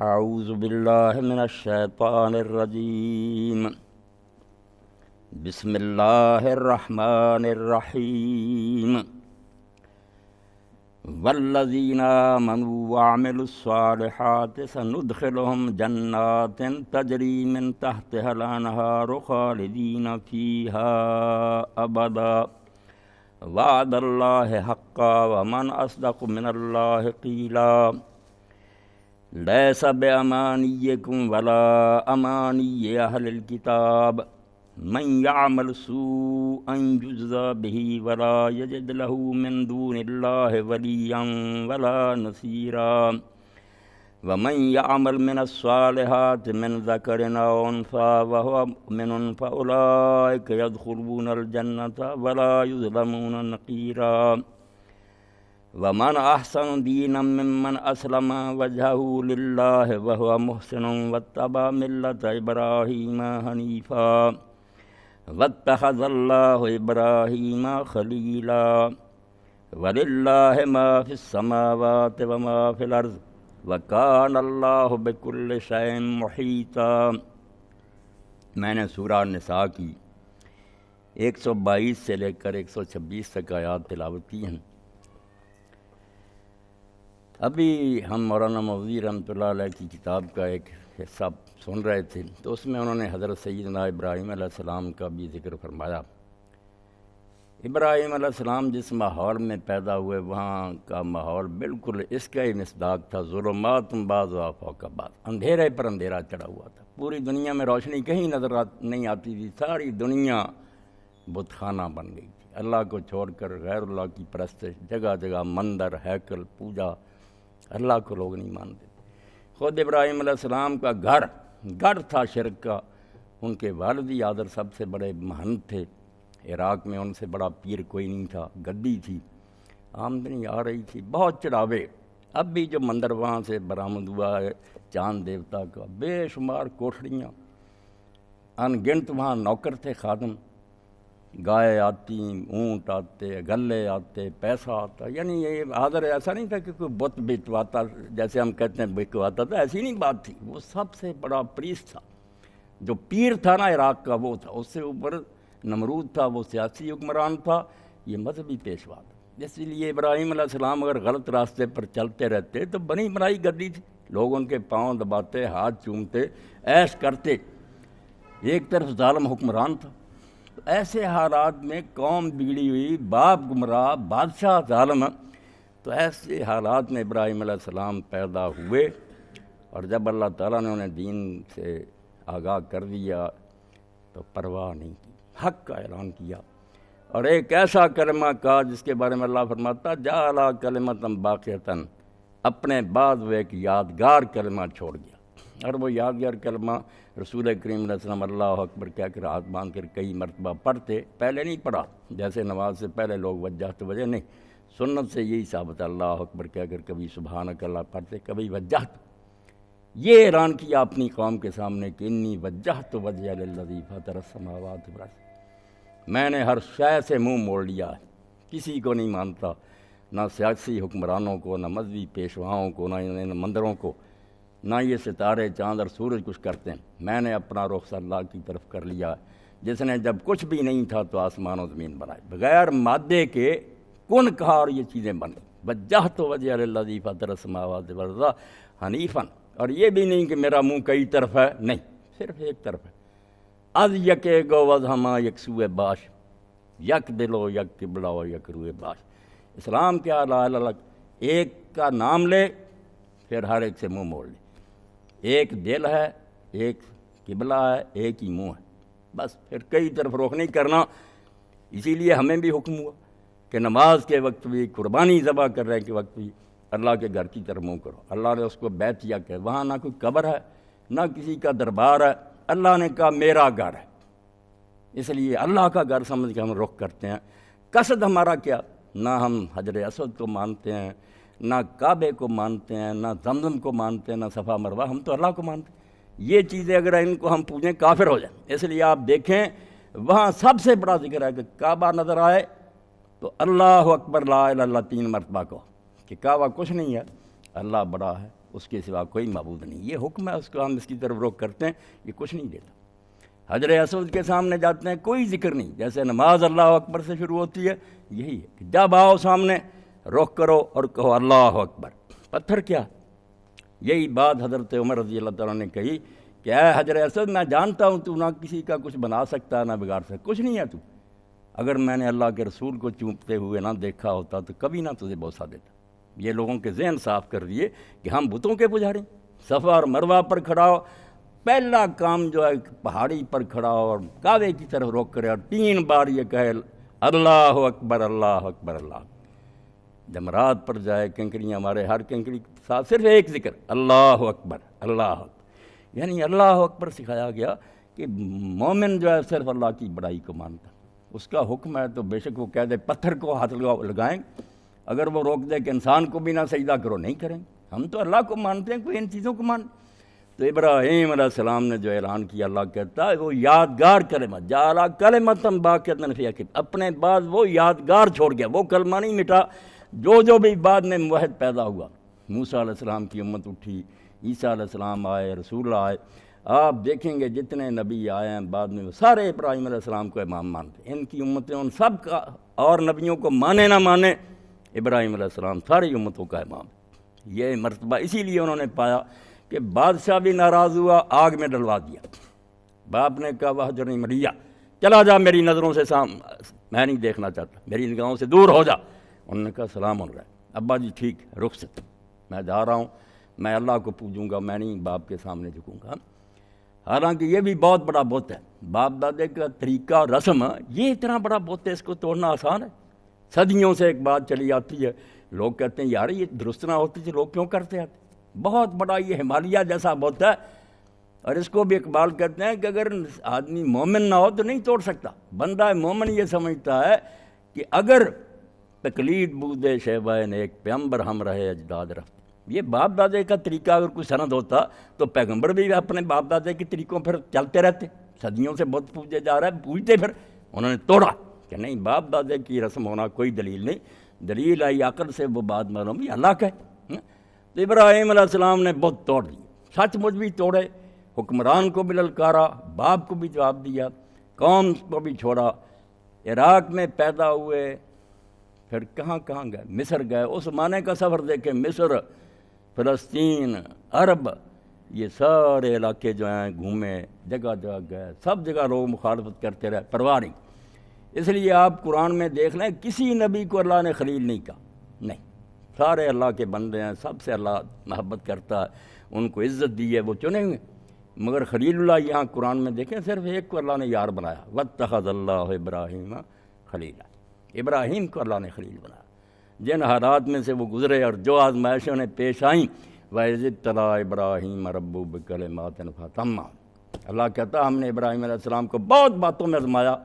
اعوذ باللہ من الشیطان الرجیم بسم اللہ الرحمن الرحیم والذین آمنوا وعملوا الصالحات سندخلهم جنات تجری من تحتها الانہار خالدین فیہا ابدا وعد اللہ حقا ومن اصدق من اللہ قیلا لیس بأمانیکم ولا امانی اہل الکتاب من یعمل سوءا یجزا به ولا یجد له من دون اللہ ولیا ولا نصیرا ومن یعمل من الصالحات من ذکر او انثى وهو مؤمن فاولئک يدخلون الجنة ولا یظلمون نقیرا ومن احسن دینا ممن اسلم وجهه للہ وهو محسن واتبع ملت ابراہیم حنیفا واتخذ اللہ ابراہیم خلیلا وللہ ما فی السماوات وما فی الارض وکان اللہ بکل شیء محیطا۔ میں نے سورہ نساء کی 122 سے لے کر 126 تک آیات تلاوت کی ہیں۔ ابھی ہم مولانا مودودی رحمۃ اللہ علیہ کی کتاب کا ایک حصہ سن رہے تھے، تو اس میں انہوں نے حضرت سیدنا ابراہیم علیہ السلام کا بھی ذکر فرمایا۔ ابراہیم علیہ السلام جس ماحول میں پیدا ہوئے وہاں کا ماحول بالکل اس کا ہی مصداق تھا، ظلمات بعضها فوق بعض، اندھیرے پر اندھیرا چڑھا ہوا تھا، پوری دنیا میں روشنی کہیں نظر نہیں آتی تھی، ساری دنیا بت خانہ بن گئی تھی، اللہ کو چھوڑ کر غیر اللہ کی پرستش، جگہ جگہ مندر، ہیکل، پوجا، اللہ کو لوگ نہیں مانتے تھے۔ خود ابراہیم علیہ السلام کا گھر تھا شرک کا، ان کے والد آدر سب سے بڑے مہنت تھے، عراق میں ان سے بڑا پیر کوئی نہیں تھا، گدی تھی، آمدنی آ رہی تھی، بہت چڑھاوے۔ اب بھی جو مندر وہاں سے برآمد ہوا ہے چاند دیوتا کا، بے شمار کوٹھڑیاں، ان گنت وہاں نوکر تھے، خادم، گائے آتی، اونٹ آتے، گلے آتے، پیسہ آتا، یعنی یہ حاضر ایسا نہیں تھا کہ کوئی بت بٹواتا جیسے ہم کہتے ہیں بکواتا تھا، ایسی نہیں بات تھی، وہ سب سے بڑا پریس تھا، جو پیر تھا نا عراق کا وہ تھا، اس سے اوپر نمرود تھا، وہ سیاسی حکمران تھا، یہ مذہبی پیشوا تھا۔ اس لیے ابراہیم علیہ السلام اگر غلط راستے پر چلتے رہتے تو بنی بنائی گدی تھی، لوگ ان کے پاؤں دباتے، ہاتھ چومتے، عیش کرتے، ایک طرف ظالم حکمران تھا۔ ایسے حالات میں قوم بگڑی ہوئی، باپ گمراہ، بادشاہ ظالم، تو ایسے حالات میں ابراہیم علیہ السلام پیدا ہوئے، اور جب اللہ تعالیٰ نے انہیں دین سے آگاہ کر دیا تو پرواہ نہیں کی، حق کا اعلان کیا، اور ایک ایسا کلمہ کہا جس کے بارے میں اللہ فرماتا جعل کلمۃ باقیۃ، اپنے بعد وہ ایک یادگار کلمہ چھوڑ گیا، اور وہ یادگار کلمہ رسول کریم علیہ السلام اللہ اکبر کہہ کر ہاتھ باندھ کر کئی مرتبہ پڑھتے، پہلے نہیں پڑھا جیسے نماز سے پہلے لوگ وجہت وجہ نہیں، سنت سے یہی ثابت اللہ اکبر کہہ کر کبھی سبحانک اللہ پڑھتے، کبھی وجہت، یہ اعلان کیا اپنی قوم کے سامنے کہ انی وجہت وجہی للذی فطر السماوات والارض، میں نے ہر شے سے منہ موڑ لیا ہے، کسی کو نہیں مانتا، نہ سیاسی حکمرانوں کو، نہ مذہبی پیشواؤں کو، نہ مندروں کو، نہ یہ ستارے چاند اور سورج کچھ کرتے ہیں، میں نے اپنا رخ اللہ کی طرف کر لیا، جس نے جب کچھ بھی نہیں تھا تو آسمان و زمین بنائے، بغیر مادے کے کن کہا اور یہ چیزیں بن گئی، وجہت وجہی للذی فطر السماوات والارض حنیفا، اور یہ بھی نہیں کہ میرا منہ کئی طرف ہے، نہیں، صرف ایک طرف ہے، از یکے گو وز ہما یک سوئے باش، یک دلو یک قبلہ و یک روئے باش۔ اسلام کیا لا الہ الا اللہ، ایک کا نام لے پھر ہر ایک سے منہ موڑ لے، ایک دل ہے، ایک قبلہ ہے، ایک ہی منہ ہے، بس پھر کئی طرف رخ نہیں کرنا۔ اسی لیے ہمیں بھی حکم ہوا کہ نماز کے وقت بھی، قربانی ذبح کرنے کے وقت بھی اللہ کے گھر کی طرف منہ کرو۔ اللہ نے اس کو بیتیہ کہ وہاں نہ کوئی قبر ہے، نہ کسی کا دربار ہے، اللہ نے کہا میرا گھر ہے، اس لیے اللہ کا گھر سمجھ کے ہم رخ کرتے ہیں۔ قصد ہمارا کیا، نہ ہم حجر اسود کو مانتے ہیں، نہ کعبے کو مانتے ہیں، نہ زمزم کو مانتے ہیں، نہ صفا مروہ، ہم تو اللہ کو مانتے ہیں۔ یہ چیزیں اگر ان کو ہم پوجیں کافر ہو جائیں، اس لیے آپ دیکھیں وہاں سب سے بڑا ذکر ہے کہ کعبہ نظر آئے تو اللہ اکبر لا الہ الا اللہ 3 مرتبہ کو، کہ کعبہ کچھ نہیں ہے، اللہ بڑا ہے، اس کے سوا کوئی معبود نہیں. یہ حکم ہے، اس کو ہم اس کی طرف رخ کرتے ہیں، یہ کچھ نہیں دیتا. حجر اسود کے سامنے جاتے ہیں، کوئی ذکر نہیں. جیسے نماز اللہ اکبر سے شروع ہوتی ہے، یہی ہے کہ جب آؤ سامنے رخ کرو اور کہو اللہ اکبر. پتھر کیا؟ یہی بات حضرت عمر رضی اللہ تعالیٰ نے کہی کہ اے حجر اسود، میں جانتا ہوں تو نہ کسی کا کچھ بنا سکتا نہ بگاڑ سکتا، کچھ نہیں ہے تو. اگر میں نے اللہ کے رسول کو چومتے ہوئے نہ دیکھا ہوتا تو کبھی نہ تجھے بوسہ دیتا. یہ لوگوں کے ذہن صاف کر دیے کہ ہم بتوں کے پجاری. صفا اور مروہ پر کھڑا ہو، پہلا کام جو ہے پہاڑی پر کھڑا ہو اور کعبے کی طرف رخ کرے اور 3 بار یہ کہے اللہ اکبر اللہ اکبر اللہ. جمرات پر جائے کنکریاں مارے، ہر کنکری کے ساتھ صرف ایک ذکر اللہ اکبر اللہ اکبر. یعنی اللہ اکبر سکھایا گیا کہ مومن جو ہے صرف اللہ کی بڑائی کو مانتا. اس کا حکم ہے تو بے شک وہ کہہ دے پتھر کو ہاتھ لگائیں، اگر وہ روک دے کہ انسان کو بھی نہ سجدہ کرو، نہیں کریں. ہم تو اللہ کو مانتے ہیں، کوئی ان چیزوں کو مان. تو ابراہیم علیہ السلام نے جو اعلان کیا، اللہ کہتا ہے وہ یادگار کلمہ جعل کلمۃ باقیۃ فی عقبہ، اپنے بعد وہ یادگار چھوڑ گیا، وہ کلمہ نہیں مٹا. جو بھی بعد میں موحد پیدا ہوا، موسیٰ علیہ السلام کی امت اٹھی، عیسیٰ علیہ السلام آئے، رسول آئے. آپ دیکھیں گے جتنے نبی آئے ہیں بعد میں وہ سارے ابراہیم علیہ السلام کو امام مانتے. ان کی امتیں ان سب کا اور نبیوں کو مانے نہ مانے، ابراہیم علیہ السلام ساری امتوں کا امام. یہ مرتبہ اسی لیے انہوں نے پایا کہ بادشاہ بھی ناراض ہوا، آگ میں ڈلوا دیا. باپ نے کہا وہجرنی ملیہ، چلا جا میری نظروں سے، میں نہیں دیکھنا چاہتا، میری نگاہوں سے دور ہو جا. انہوں نے کہا سلام علیہ. ابا جی ٹھیک ہے، رخصت، میں جا رہا ہوں، میں اللہ کو پوجوں گا، میں نہیں باپ کے سامنے جھکوں گا. حالانکہ یہ بھی بہت بڑا بت ہے، باپ دادے کا طریقہ اور رسم، یہ اتنا بڑا بت ہے، اس کو توڑنا آسان ہے. صدیوں سے ایک بات چلی آتی ہے، لوگ کہتے ہیں یار یہ درست نہ ہوتی تھی، لوگ کیوں کرتے آتے. بہت بڑا یہ ہمالیہ جیسا بت ہے، اور اس کو بھی اقبال کہتے ہیں کہ اگر آدمی مومن نہ ہو تو نہیں توڑ سکتا. بندہ مومن یہ سمجھتا ہے کہ اگر تقلید بودے شیبہ نیک پیغمبر ہم رہے اجداد رفت. یہ باپ دادے کا طریقہ اگر کوئی سند ہوتا تو پیغمبر بھی اپنے باپ دادے کے طریقوں پھر چلتے رہتے. صدیوں سے بت پوجے جا رہا ہے، پوجتے، پھر انہوں نے توڑا کہ نہیں، باپ دادے کی رسم ہونا کوئی دلیل نہیں، دلیل آئی عقل سے، وہ بات معلوم بھی اللہ کا ہے. تو ابراہیم علیہ السلام نے بت توڑ دی، سچ مجھ بھی توڑے، حکمران کو بھی للکارا، باپ کو بھی جواب دیا، قوم کو بھی چھوڑا. عراق میں پیدا ہوئے، پھر کہاں کہاں گئے، مصر گئے. اس زمانے کا سفر دیکھیں، مصر، فلسطین، عرب، یہ سارے علاقے جو ہیں گھومے، جگہ جگہ گئے، سب جگہ لوگ مخالفت کرتے رہے، پرواہ نہیں. اس لیے آپ قرآن میں دیکھ لیں کسی نبی کو اللہ نے خلیل نہیں کہا، نہیں، سارے اللہ کے بندے ہیں، سب سے اللہ محبت کرتا ہے، ان کو عزت دی ہے، وہ چنے ہوئے. مگر خلیل اللہ یہاں قرآن میں دیکھیں صرف ایک کو اللہ نے یار بنایا، واتخذ اللہ ابراہیم خلیلا. ابراہیم کو اللہ نے خلیل بنایا. جن حالات میں سے وہ گزرے اور جو آزمائشوں نے پیش آئیں، وَإِذِ ابْتَلَىٰ إِبْرَاهِيمَ رَبُّهُ بِكَلِمَاتٍ فَأَتَمَّهَا، اللہ کہتا ہم نے ابراہیم علیہ السلام کو بہت باتوں میں آزمایا،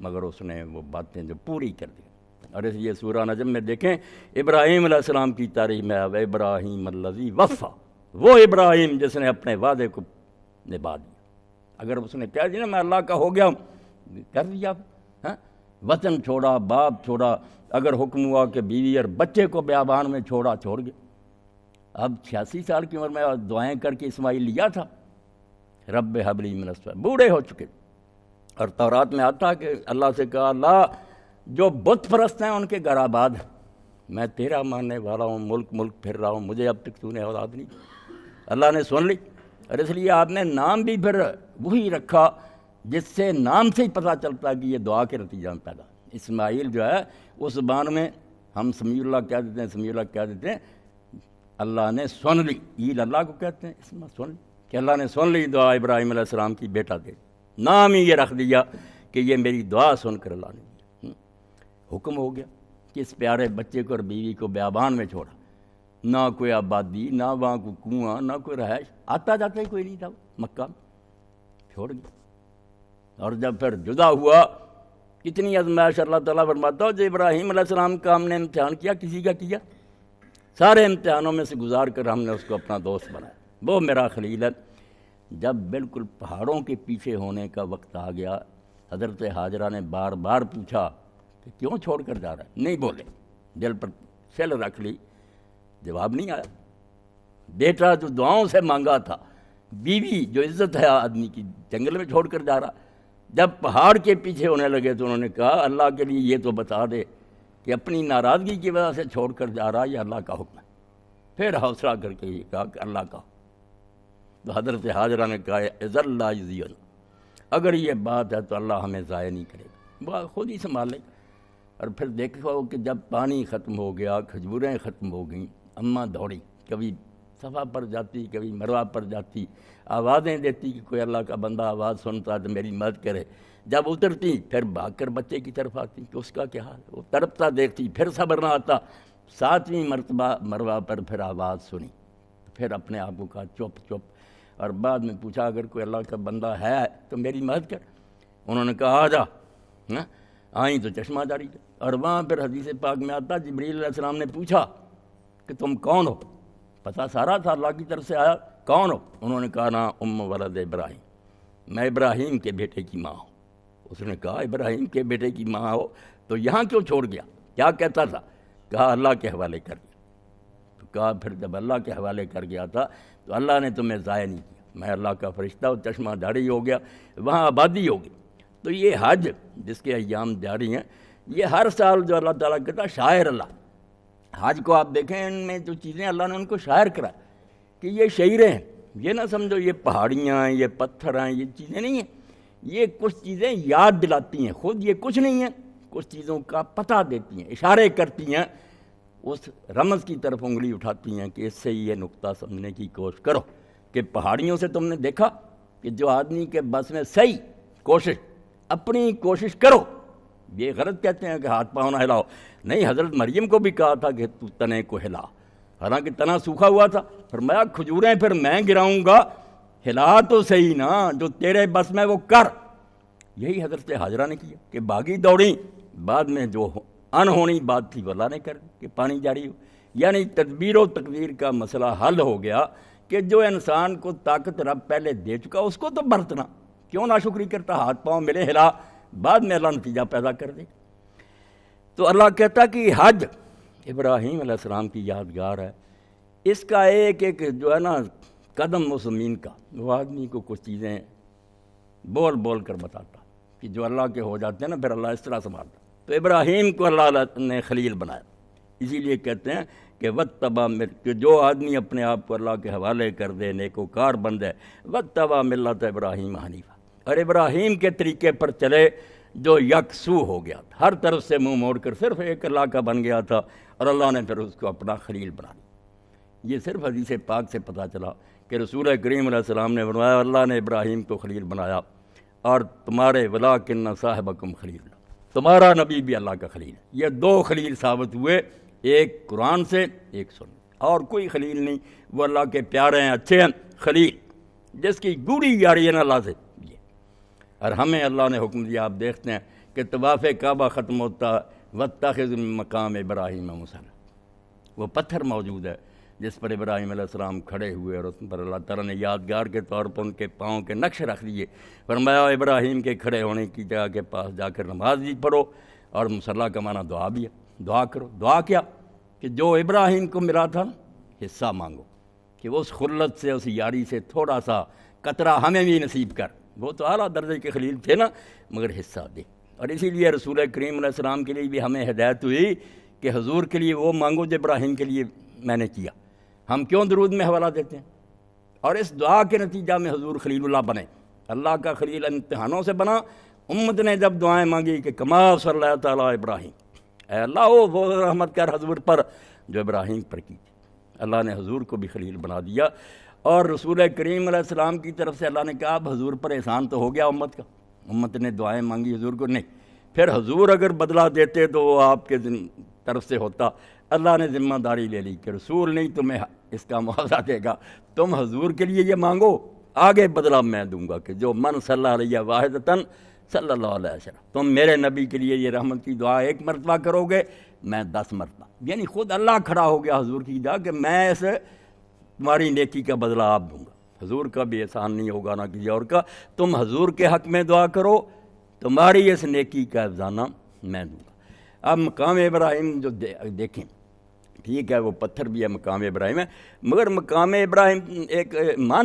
مگر اس نے وہ باتیں جو پوری کر دی. اور اس لیے سورہ نجم میں دیکھیں ابراہیم علیہ السلام کی تاریخ میں ابراہیم الذی وفا، وہ ابراہیم جس نے اپنے وعدے کو نبھا دیا. اگر اس نے کہہ دیا نا میں اللہ کا ہو گیا ہوں، کر دیا. وطن چھوڑا، باپ چھوڑا، اگر حکم ہوا کہ بیوی اور بچے کو بیابان میں چھوڑا، چھوڑ گیا. اب 86 سال کی عمر میں دعائیں کر کے اسماعیل لیا تھا، رب ہب لی من الصالحین، بوڑھے ہو چکے. اور تورات میں آتا کہ اللہ سے کہا اللہ جو بت پرست ہیں ان کے گھر آباد ہیں، میں تیرا ماننے والا ہوں، ملک ملک پھر رہا ہوں، مجھے اب تک تو نے اولاد نہیں. اللہ نے سن لی. اور اس لیے آپ نے نام بھی پھر وہی رکھا جس سے نام سے ہی پتہ چلتا کہ یہ دعا کے نتیجہ میں پیدا. اسماعیل جو ہے اس زبان میں ہم سمیع اللہ کہہ دیتے ہیں، سمیع اللہ کہہ دیتے ہیں، اللہ نے سن لی. عیل اللہ کو کہتے ہیں، اس میں سن لی کہ اللہ نے سن لی دعا ابراہیم علیہ السلام کی، بیٹا دے. نام ہی یہ رکھ دیا کہ یہ میری دعا سن کر اللہ نے دیا. حکم ہو گیا کہ اس پیارے بچے کو اور بیوی کو بیابان میں چھوڑا. نہ کوئی آبادی، نہ وہاں کوئی کنواں، نہ کوئی رہائش، آتا جاتا ہی کوئی نہیں تھا. مکہ چھوڑ گیا. اور جب پھر جدا ہوا، کتنی آزمائش اللہ تعالیٰ فرماتا ہو جو ابراہیم علیہ السلام کا ہم نے امتحان کیا، کسی کا کیا، سارے امتحانوں میں سے گزار کر ہم نے اس کو اپنا دوست بنایا، وہ میرا خلیل ہے. جب بالکل پہاڑوں کے پیچھے ہونے کا وقت آ گیا، حضرت ہاجرہ نے بار بار پوچھا کہ کیوں چھوڑ کر جا رہا ہے، نہیں بولے، دل پر سل رکھ لی، جواب نہیں آیا. بیٹا جو دعاؤں سے مانگا تھا، بیوی جو عزت ہے آدمی کی جنگل میں چھوڑ کر جا رہا، جب پہاڑ کے پیچھے ہونے لگے تو انہوں نے کہا اللہ کے لیے یہ تو بتا دے کہ اپنی ناراضگی کی وجہ سے چھوڑ کر جا رہا یہ اللہ کا حکم ہے۔ پھر حوصلہ کر کے یہ کہا کہ اللہ کا حکم۔ تو حضرت حاجرہ نے کہا اذا لا یضیعن، اگر یہ بات ہے تو اللہ ہمیں ضائع نہیں کرے گا، وہ خود ہی سنبھال لے گا۔ اور پھر دیکھو کہ جب پانی ختم ہو گیا، کھجوریں ختم ہو گئیں، اماں دوڑی، کبھی صفا پر جاتی، کبھی مروہ پر جاتی، آوازیں دیتی کہ کوئی اللہ کا بندہ آواز سنتا ہے تو میری مدد کرے۔ جب اترتی پھر بھاگ کر بچے کی طرف آتی کہ اس کا کیا حال ہے، وہ تڑپتا دیکھتی، پھر صبر نہ آتا، 7ویں مرتبہ مروہ پر پھر آواز سنی، پھر اپنے آپ کو کہا چپ چپ، اور بعد میں پوچھا اگر کوئی اللہ کا بندہ ہے تو میری مدد کر۔ انہوں نے کہا آ جا، آئیں تو چشمہ جاری تھا۔ اور وہاں پھر حدیث پاک میں آتا جبریل علیہ السلام نے پوچھا کہ تم کون ہو، پتہ سارا تھا اللہ کی طرف سے آیا، کون ہو؟ انہوں نے کہا نا ام ولد ابراہیم، میں ابراہیم کے بیٹے کی ماں ہوں۔ اس نے کہا ابراہیم کے بیٹے کی ماں ہو تو یہاں کیوں چھوڑ گیا، کیا کہتا تھا؟ کہا اللہ کے حوالے کر دیا۔ تو کہا پھر جب اللہ کے حوالے کر گیا تھا تو اللہ نے تمہیں ضائع نہیں کیا، میں اللہ کا فرشتہ ہوں، چشمہ جاری ہو گیا، وہاں آبادی ہوگی۔ تو یہ حج جس کے ایام جاری ہیں، یہ ہر سال جو اللہ تعالیٰ کہتا ہے شاعر اللہ، حج کو آپ دیکھیں ان میں جو چیزیں اللہ نے ان کو شاعر کرا کہ یہ شعریں ہیں، یہ نہ سمجھو یہ پہاڑیاں ہیں، یہ پتھر ہیں، یہ چیزیں نہیں ہیں، یہ کچھ چیزیں یاد دلاتی ہیں، خود یہ کچھ نہیں ہیں، کچھ چیزوں کا پتہ دیتی ہیں، اشارے کرتی ہیں، اس رمز کی طرف انگلی اٹھاتی ہیں کہ اس سے یہ نقطہ سمجھنے کی کوشش کرو کہ پہاڑیوں سے تم نے دیکھا کہ جو آدمی کے بس میں صحیح کوشش، اپنی کوشش کرو، یہ غلط کہتے ہیں کہ ہاتھ پاؤں نہ ہلاؤ، نہیں، حضرت مریم کو بھی کہا تھا کہ تو تنے کو ہلا، حالانکہ تنا سوکھا ہوا تھا، فرمایا کھجوریں پھر میں گراؤں گا، ہلا تو صحیح نا، جو تیرے بس میں وہ کر۔ یہی حضرت حاجرہ نے کیا کہ باغی دوڑیں، بعد میں جو انہونی بات تھی وہ اللہ نے کر دی کہ پانی جاری ہو، یعنی تدبیر و تقدیر کا مسئلہ حل ہو گیا کہ جو انسان کو طاقت رب پہلے دے چکا اس کو تو برتنا، کیوں ناشکری کرتا، ہاتھ پاؤں ملے ہلا، بعد میں اللہ نتیجہ پیدا کر دے۔ تو اللہ کہتا کہ حج ابراہیم علیہ السلام کی یادگار ہے، اس کا ایک ایک جو ہے نا قدم و زمین کا، وہ آدمی کو کچھ چیزیں بول بول کر بتاتا کہ جو اللہ کے ہو جاتے ہیں نا پھر اللہ اس طرح سنبھالتا۔ تو ابراہیم کو اللہ نے خلیل بنایا، اسی لیے کہتے ہیں کہ وَاتَّبَعَ کہ جو آدمی اپنے آپ کو اللہ کے حوالے کر دے، نیکوکار بن جائے، وَاتَّبَعَ مِلَّتَ ابراہیم حنیفا، اور ابراہیم کے طریقے پر چلے جو یکسو ہو گیا تھا، ہر طرف سے منہ موڑ کر صرف ایک اللہ کا بن گیا تھا، اور اللہ نے پھر اس کو اپنا خلیل بنا دیا۔ یہ صرف حدیث پاک سے پتہ چلا کہ رسول کریم علیہ السلام نے فرمایا اللہ نے ابراہیم کو خلیل بنایا، اور تمہارے وَلَٰكِنَّ صَاحِبَكُمْ خلیل، تمہارا نبی بھی اللہ کا خلیل ہے۔ یہ دو خلیل ثابت ہوئے، ایک قرآن سے، ایک سنت، اور کوئی خلیل نہیں، وہ اللہ کے پیارے ہیں، اچھے ہیں، خلیل جس کی گوڑی یاری ہے نا اللہ سے یہ۔ اور ہمیں اللہ نے حکم دیا، آپ دیکھتے ہیں کہ طواف کعبہ ختم ہوتا وَاتَّخِذْ مِن مَقَامِ إِبْرَاهِيمَ مُصَلًّى، وہ پتھر موجود ہے جس پر ابراہیم علیہ السلام کھڑے ہوئے، اور اس پر اللہ تعالیٰ نے یادگار کے طور پر ان کے پاؤں کے نقش رکھ دیے، فرمایا ابراہیم کے کھڑے ہونے کی جگہ کے پاس جا کر نماز بھی پڑھو، اور مصلی کا معنی دعا بھی ہے، دعا کرو۔ دعا کیا کہ جو ابراہیم کو ملا تھا حصہ مانگو، کہ وہ اس خلت سے، اس یاری سے تھوڑا سا قطرہ ہمیں بھی نصیب کر، وہ تو اعلیٰ درجے کے خلیل تھے نا، مگر حصہ دے۔ اور اسی لیے رسول کریم علیہ السلام کے لیے بھی ہمیں ہدایت ہوئی کہ حضور کے لیے وہ مانگو جو ابراہیم کے لیے میں نے کیا۔ ہم کیوں درود میں حوالہ دیتے ہیں؟ اور اس دعا کے نتیجہ میں حضور خلیل اللہ بنے، اللہ کا خلیل امتحانوں سے بنا۔ امت نے جب دعائیں مانگی کہ کما صلی اللہ تعالیٰ ابراہیم، اے اللہ وہ رحمت کر حضور پر جو ابراہیم پر کی تھی، اللہ نے حضور کو بھی خلیل بنا دیا۔ اور رسول کریم علیہ السلام کی طرف سے اللہ نے کہا اب حضور پر احسان تو ہو گیا امت کا، امت نے دعائیں مانگی حضور کو، نہیں، پھر حضور اگر بدلہ دیتے تو وہ آپ کے طرف سے ہوتا، اللہ نے ذمہ داری لے لی کہ رسول نہیں تمہیں اس کا معاوضہ دے گا، تم حضور کے لیے یہ مانگو، آگے بدلہ میں دوں گا کہ جو من صلی علیہ واحدتاً صلی اللہ علیہ وسلم، تم میرے نبی کے لیے یہ رحمت کی دعا 1 مرتبہ کرو گے، میں 10 مرتبہ، یعنی خود اللہ کھڑا ہو گیا حضور کی جگہ کہ میں اس تمہاری نیکی کا بدلہ آپ دوں گا۔ حضور کا بھی احسان نہیں ہوگا نہ کسی اور کا، تم حضور کے حق میں دعا کرو، تمہاری اس نیکی کا افزانہ میں دوں گا۔ اب مقام ابراہیم جو دیکھیں ٹھیک ہے وہ پتھر بھی ہے، مقام ابراہیم ہے، مگر مقام ابراہیم ایک مان